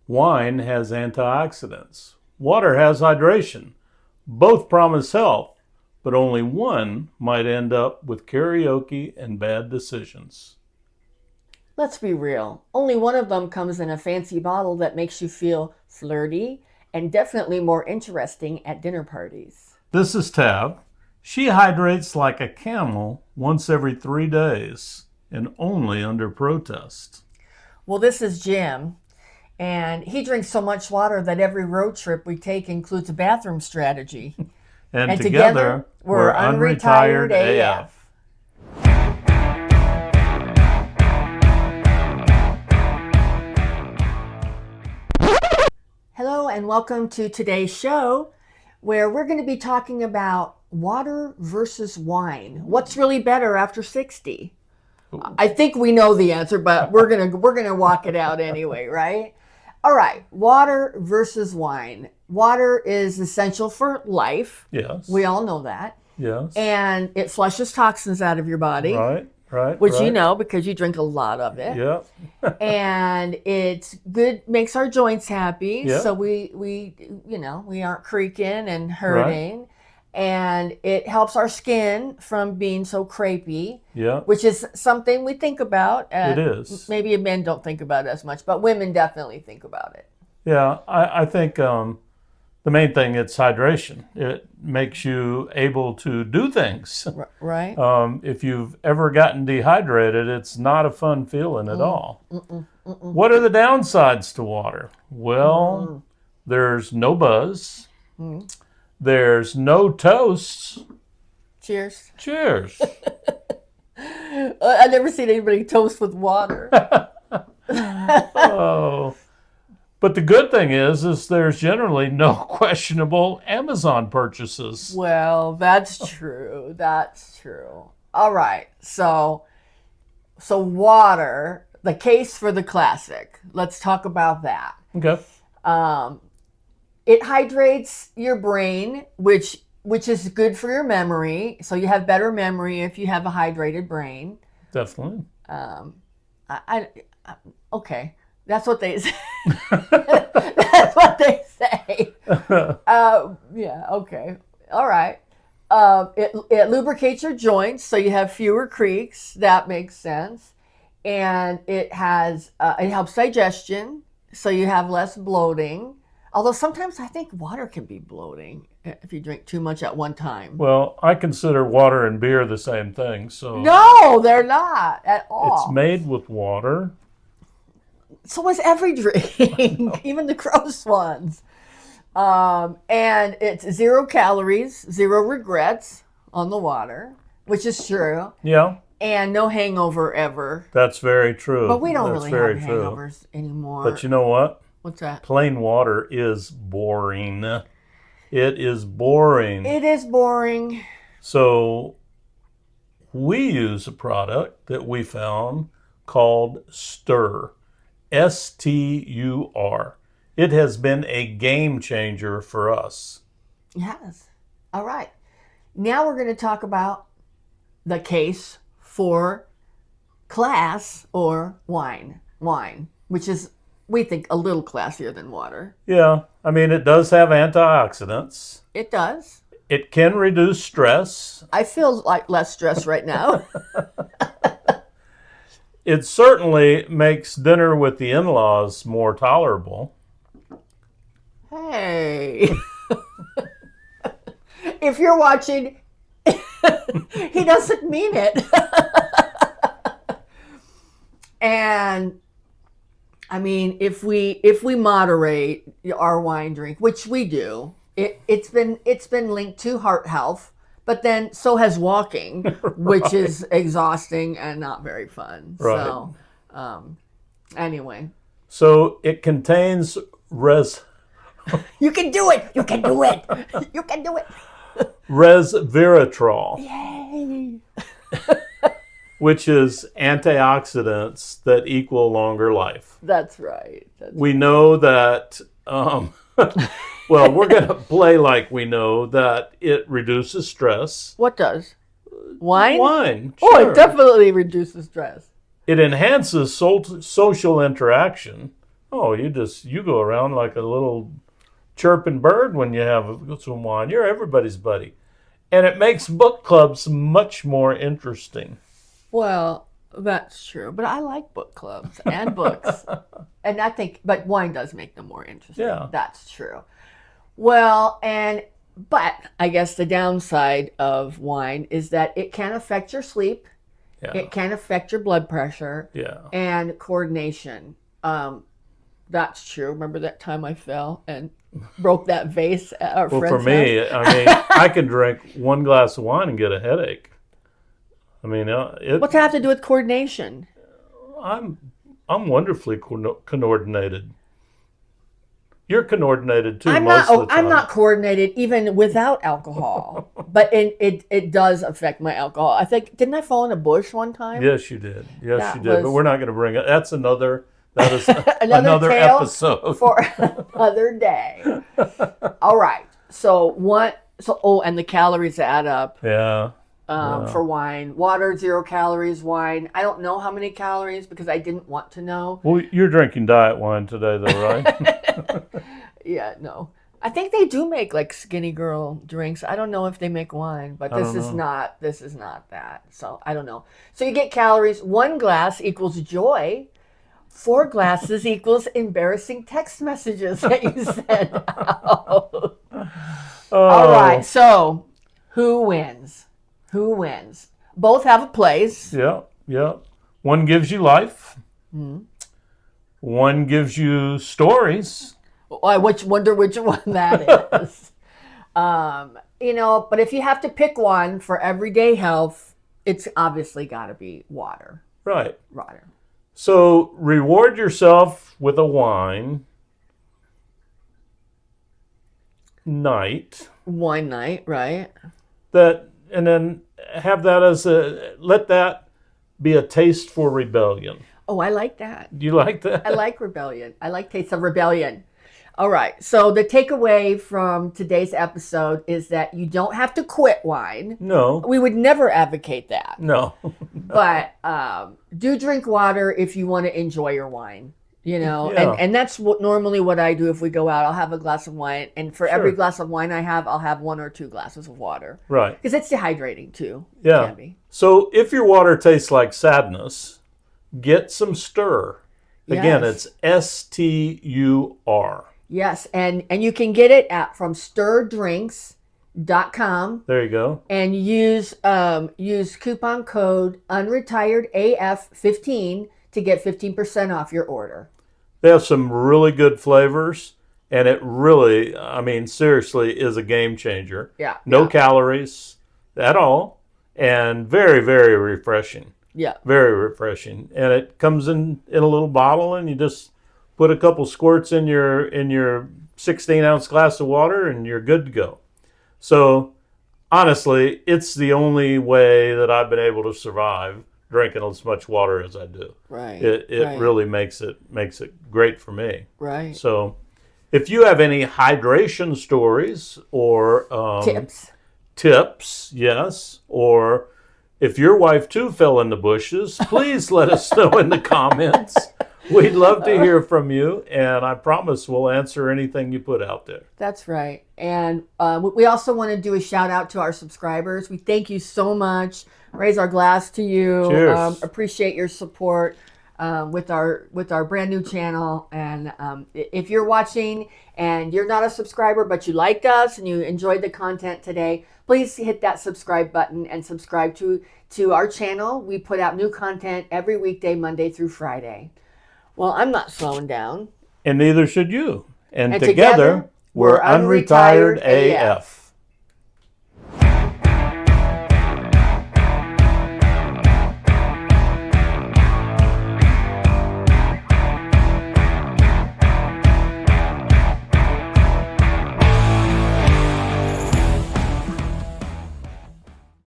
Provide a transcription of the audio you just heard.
Wine has antioxidants. Water has hydration. Both promise health, but only one might end up with karaoke and bad decisions. Let's be real. Only one of them comes in a fancy bottle that makes you feel flirty and definitely more interesting at dinner parties. This is Tab. She hydrates like a camel once every 3 days and only under protest. Well, this is Jim, and he drinks so much water that every road trip we take includes a bathroom strategy. And And together, we're Unretired Unretired AF. AF. Hello, and welcome to today's show, where we're going to be talking about water versus wine. What's really better after 60? I think we know the answer, but we're gonna walk it out anyway, right? All right, water versus wine. Water is essential for life. Yes. We all know that. Yes. And it flushes toxins out of your body, Right. which you know because you drink a lot of it. Yep. And it's good, makes our joints happy, Yeah. so we aren't creaking and hurting. And it helps our skin from being so crepey, Yeah. which is something we think about. It is. Maybe men don't think about it as much, but women definitely think about it. Yeah. I think the main thing is hydration. It makes you able to do things. Right? If you've ever gotten dehydrated, it's not a fun feeling at all. What are the downsides to water? Well, there's no buzz. There's no toasts. Cheers. Cheers. I've never seen anybody toast with water. Oh. But the good thing is there's generally no questionable Amazon purchases. Well, that's true. That's true. All right. So water, the case for the classic. Let's talk about that. Okay. It hydrates your brain, which is good for your memory. So you have better memory if you have a hydrated brain. Definitely. Okay, that's what they say. That's what they say. Yeah. Okay. All right. It lubricates your joints, so you have fewer creaks. That makes sense. And it helps digestion, so you have less bloating. Although sometimes I think water can be bloating if you drink too much at one time. Well, I consider water and beer the same thing. So No, they're not at all. it's made with water. So is every drink, even the gross ones. And it's 0 calories, 0 regrets on the water, which is true. Yeah. And no hangover ever. That's very true. But we don't That's really very have true. hangovers anymore. But you know what? What's that? Plain water is boring. It is boring. It is boring. So we use a product that we found called Stur. Stur. It has been a game changer for us. Yes. All right. Now we're going to talk about the case for class or wine. Wine, which is, we think, a little classier than water. Yeah, I mean, it does have antioxidants. It does. It can reduce stress. I feel like less stress right now. It certainly makes dinner with the in-laws more tolerable. Hey. If you're watching, he doesn't mean it. And I mean, if we moderate our wine drink, which we do, it's been linked to heart health, but then so has walking, which is exhausting and not very fun. Right. So, anyway, So it contains you can do it. You can do it. You can do it. resveratrol, Yay! which is antioxidants that equal longer life. That's right. We know that, well, we're going to play like we know that it reduces stress. What does? Wine? Wine, Oh, sure. it definitely reduces stress. It enhances social interaction, Oh, you go around like a little chirping bird when you have some wine. You're everybody's buddy. And it makes book clubs much more interesting. Well, that's true. But I like book clubs and books. And I think, but wine does make them more interesting. Yeah. That's true. Well, but I guess the downside of wine is that it can affect your sleep. Yeah. It can affect your blood pressure. Yeah. And coordination. That's true. Remember that time I fell and broke that vase at our Well, friend's for me, house? I mean, I can drink one glass of wine and get a headache. I mean, What's that have to do with coordination? I'm wonderfully coordinated. You're coordinated too most of the time. I'm not coordinated even without alcohol, but it does affect my alcohol. I think, didn't I fall in a bush one time? Yes, you did. Yes, That you did. But was- we're not going to bring it. That is Another another tale episode. for another day. All right. And the calories add up. Yeah. For wine. Water, 0 calories. Wine, I don't know how many calories because I didn't want to know. Well, you're drinking diet wine today, though, right? Yeah, no. I think they do make like skinny girl drinks. I don't know if they make wine, but this is not that. So I don't know. So you get calories. 1 glass equals joy. 4 glasses equals embarrassing text messages that you send out. All right. So who wins? Who wins? Both have a place. Yeah. Yeah. One gives you life. One gives you stories. I wonder which one that is. But if you have to pick one for everyday health, it's obviously got to be water. Right. Water. So reward yourself with a wine night. Wine night, right? And then have that let that be a taste for rebellion. Oh, I like that. Do you like that? I like rebellion. I like taste of rebellion. All right. So the takeaway from today's episode is that you don't have to quit wine. No. We would never advocate that. No. But do drink water if you want to enjoy your wine. Yeah. And that's normally what I do if we go out. I'll have a glass of wine, and for every glass of wine I have, I'll have 1 or 2 glasses of water. Right. Because it's dehydrating too. Yeah. It can be. So if your water tastes like sadness, get some Stur. Again, Yes. it's STUR. Yes, and you can get it from sturdrinks.com There you go. and use coupon code UnretiredAF15 to get 15% off your order. They have some really good flavors, and it really, I mean, seriously, is a game changer. Yeah. No calories at all, and very, very refreshing. Yeah. Very refreshing. And it comes in a little bottle, and you just put a couple squirts in your 16-ounce glass of water, and you're good to go. So, honestly, it's the only way that I've been able to survive drinking as much water as I do. Right. It right. really makes it great for me. Right. So, if you have any hydration stories or tips, yes, or if your wife too fell in the bushes, please let us know in the comments. We'd love to hear from you, and I promise we'll answer anything you put out there. That's right. And we also want to do a shout out to our subscribers. We thank you so much. Raise our glass to you. Cheers. Appreciate your support with our brand new channel. And if you're watching and you're not a subscriber, but you liked us and you enjoyed the content today, please hit that subscribe button and subscribe to our channel. We put out new content every weekday, Monday through Friday. Well, I'm not slowing down. And neither should you. And together, we're Unretired AF.